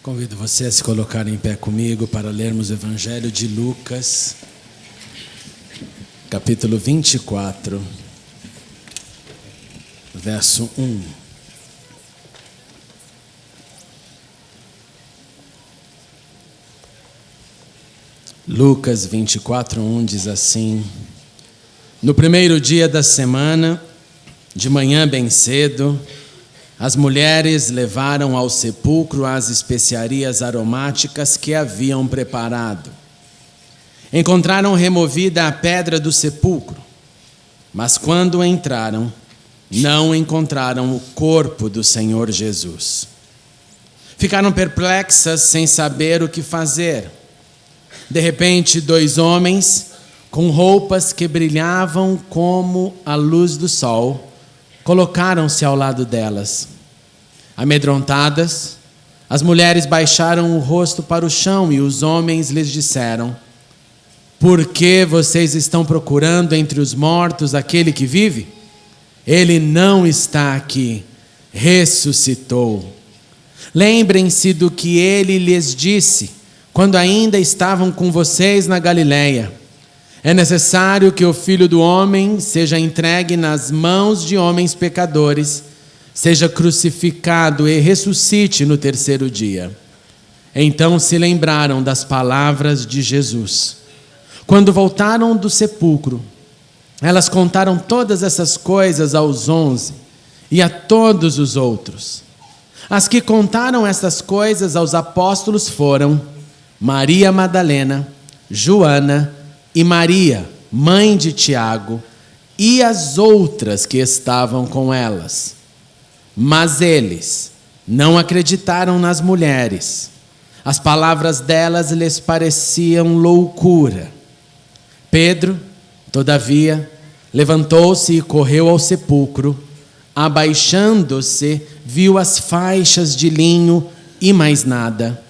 Convido você a se colocar em pé comigo para lermos o Evangelho de Lucas, capítulo 24, verso 1. Lucas 24, 1 diz assim: No primeiro dia da semana, de manhã bem cedo, as mulheres levaram ao sepulcro as especiarias aromáticas que haviam preparado. Encontraram removida a pedra do sepulcro, mas quando entraram, não encontraram o corpo do Senhor Jesus. Ficaram perplexas sem saber o que fazer. De repente, 2 homens, com roupas que brilhavam como a luz do sol, colocaram-se ao lado delas. Amedrontadas, as mulheres baixaram o rosto para o chão e os homens lhes disseram: Por que vocês estão procurando entre os mortos aquele que vive? Ele não está aqui, ressuscitou. Lembrem-se do que ele lhes disse quando ainda estavam com vocês na Galileia. É necessário que o Filho do Homem seja entregue nas mãos de homens pecadores, seja crucificado e ressuscite no 3º dia. Então se lembraram das palavras de Jesus. Quando voltaram do sepulcro, elas contaram todas essas coisas aos 11 e a todos os outros. As que contaram essas coisas aos apóstolos foram Maria Madalena, Joana e Maria, mãe de Tiago, e as outras que estavam com elas. Mas eles não acreditaram nas mulheres. As palavras delas lhes pareciam loucura. Pedro, todavia, levantou-se e correu ao sepulcro. Abaixando-se, viu as faixas de linho e mais nada.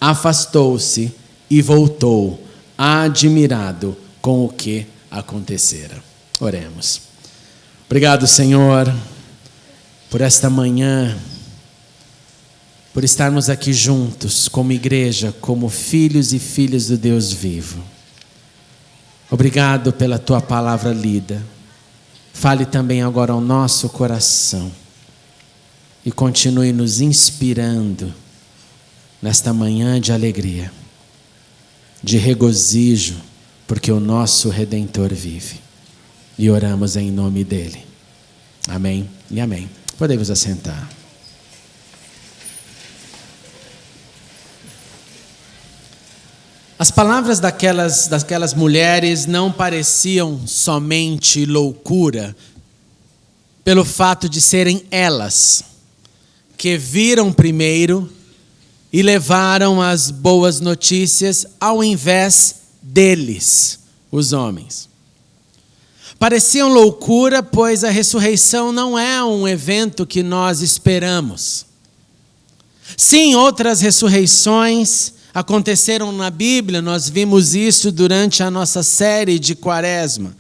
Afastou-se e voltou, admirado com o que acontecera. Oremos. Obrigado, Senhor, por esta manhã, por estarmos aqui juntos como igreja, como filhos e filhas do Deus vivo. Obrigado pela Tua palavra lida. Fale também agora ao nosso coração e continue nos inspirando nesta manhã de alegria, de regozijo, porque o nosso Redentor vive. E oramos em nome dele. Amém e amém. Podemos assentar. As palavras daquelas mulheres não pareciam somente loucura, pelo fato de serem elas que viram primeiro e levaram as boas notícias ao invés deles, os homens. Pareciam loucura, pois a ressurreição não é um evento que nós esperamos. Sim, outras ressurreições aconteceram na Bíblia, nós vimos isso durante a nossa série de Quaresma.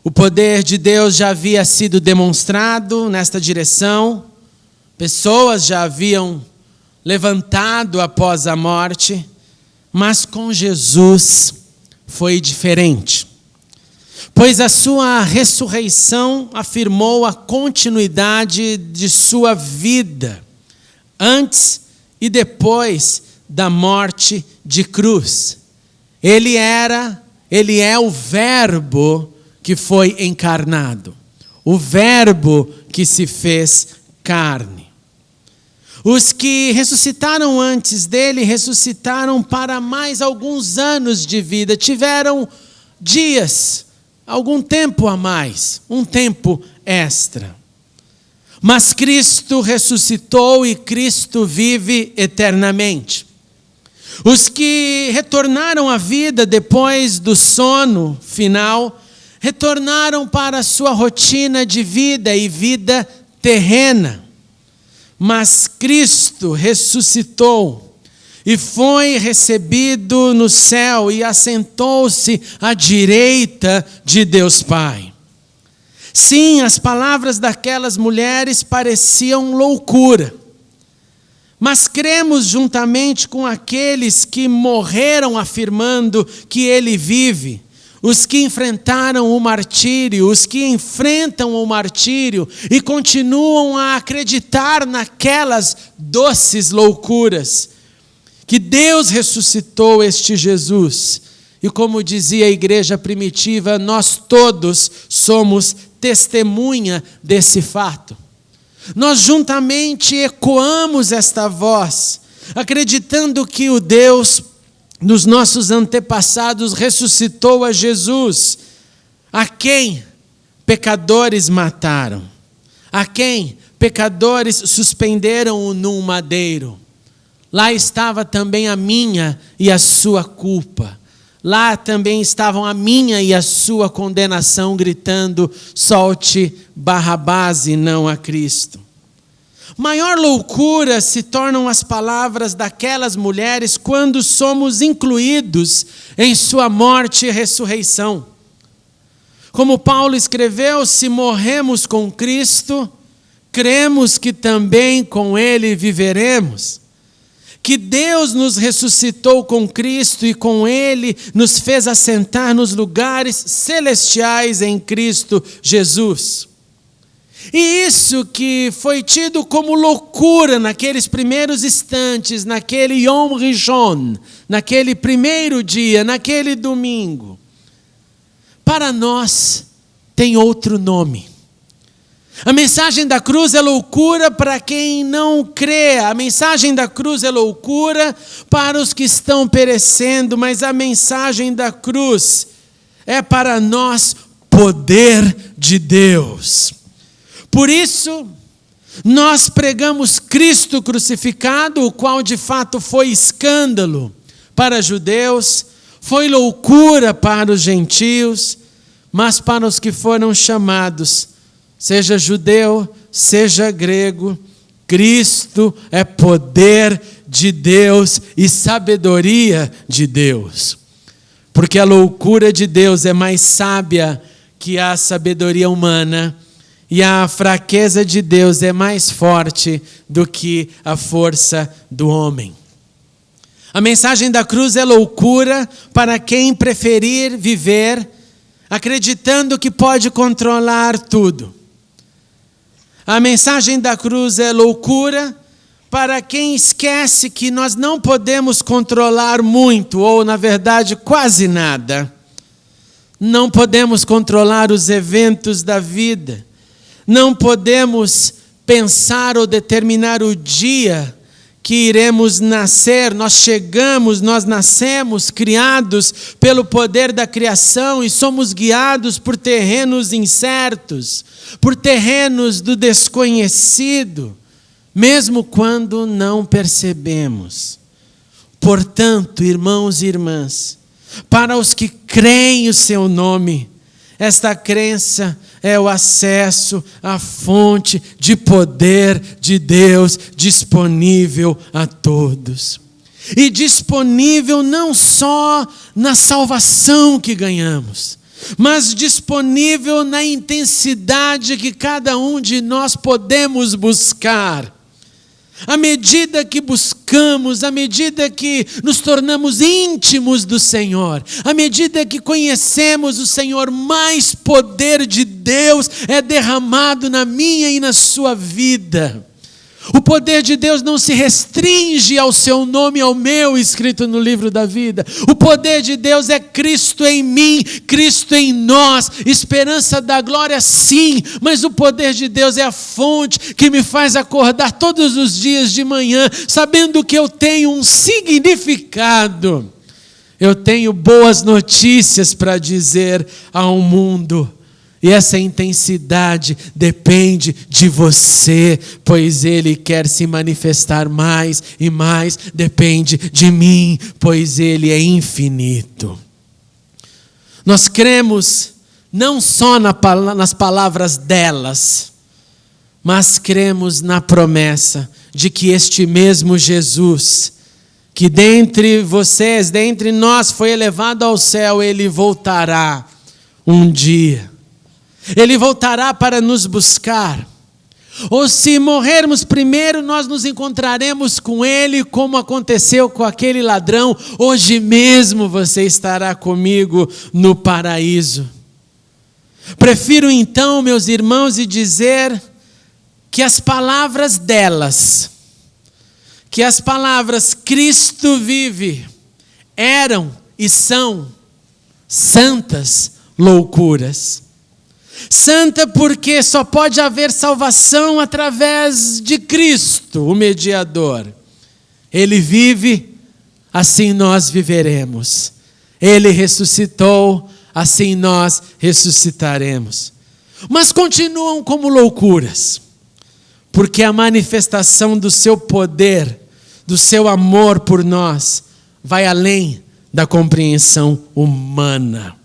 O poder de Deus já havia sido demonstrado nesta direção, pessoas já haviam levantado após a morte, mas com Jesus foi diferente. Pois a sua ressurreição afirmou a continuidade de sua vida, antes e depois da morte de cruz. Ele é o Verbo que foi encarnado, o Verbo que se fez carne. Os que ressuscitaram antes dele, ressuscitaram para mais alguns anos de vida, tiveram dias, algum tempo a mais, um tempo extra. Mas Cristo ressuscitou e Cristo vive eternamente. Os que retornaram à vida depois do sono final, retornaram para a sua rotina de vida e vida terrena. Mas Cristo ressuscitou e foi recebido no céu e assentou-se à direita de Deus Pai. Sim, as palavras daquelas mulheres pareciam loucura, mas cremos juntamente com aqueles que morreram afirmando que ele vive, os que enfrentaram o martírio, os que enfrentam o martírio e continuam a acreditar naquelas doces loucuras, que Deus ressuscitou este Jesus. E como dizia a igreja primitiva, nós todos somos testemunha desse fato. Nós juntamente ecoamos esta voz, acreditando que o Deus dos nossos antepassados ressuscitou a Jesus, a quem pecadores mataram, a quem pecadores suspenderam num madeiro. Lá estava também a minha e a sua culpa. Lá também estavam a minha e a sua condenação, gritando: solte Barrabás e não a Cristo. Maior loucura se tornam as palavras daquelas mulheres quando somos incluídos em sua morte e ressurreição. Como Paulo escreveu: se morremos com Cristo, cremos que também com Ele viveremos. Que Deus nos ressuscitou com Cristo e com Ele nos fez assentar nos lugares celestiais em Cristo Jesus. E isso que foi tido como loucura naqueles primeiros instantes, naquele Yom Rishon, naquele primeiro dia, naquele domingo, para nós tem outro nome. A mensagem da cruz é loucura para quem não crê. A mensagem da cruz é loucura para os que estão perecendo, mas a mensagem da cruz é para nós poder de Deus. Por isso, nós pregamos Cristo crucificado, o qual de fato foi escândalo para judeus, foi loucura para os gentios, mas para os que foram chamados, seja judeu, seja grego, Cristo é poder de Deus e sabedoria de Deus. Porque a loucura de Deus é mais sábia que a sabedoria humana, e a fraqueza de Deus é mais forte do que a força do homem. A mensagem da cruz é loucura para quem preferir viver acreditando que pode controlar tudo. A mensagem da cruz é loucura para quem esquece que nós não podemos controlar muito, ou na verdade quase nada. Não podemos controlar os eventos da vida. Não podemos pensar ou determinar o dia que iremos nascer. Nós nascemos criados pelo poder da criação e somos guiados por terrenos incertos, por terrenos do desconhecido, mesmo quando não percebemos. Portanto, irmãos e irmãs, para os que creem o seu nome, esta crença é o acesso à fonte de poder de Deus disponível a todos. E disponível não só na salvação que ganhamos, mas disponível na intensidade que cada um de nós podemos buscar. À medida que buscamos, à medida que nos tornamos íntimos do Senhor, à medida que conhecemos o Senhor, mais poder de Deus é derramado na minha e na sua vida. O poder de Deus não se restringe ao seu nome e ao meu, escrito no livro da vida. O poder de Deus é Cristo em mim, Cristo em nós, esperança da glória, sim, mas o poder de Deus é a fonte que me faz acordar todos os dias de manhã, sabendo que eu tenho um significado. Eu tenho boas notícias para dizer ao mundo. E essa intensidade depende de você, pois Ele quer se manifestar mais e mais. Depende de mim, pois Ele é infinito. Nós cremos não só nas palavras delas, mas cremos na promessa de que este mesmo Jesus, que dentre vocês, dentre nós, foi elevado ao céu, Ele voltará um dia. Ele voltará para nos buscar. Ou se morrermos primeiro, nós nos encontraremos com Ele, como aconteceu com aquele ladrão. Hoje mesmo você estará comigo no paraíso. Prefiro então, meus irmãos, dizer que as palavras delas, que as palavras Cristo vive, eram e são santas loucuras. Santa porque só pode haver salvação através de Cristo, o mediador. Ele vive, assim nós viveremos. Ele ressuscitou, assim nós ressuscitaremos. Mas continuam como loucuras, porque a manifestação do seu poder, do seu amor por nós, vai além da compreensão humana.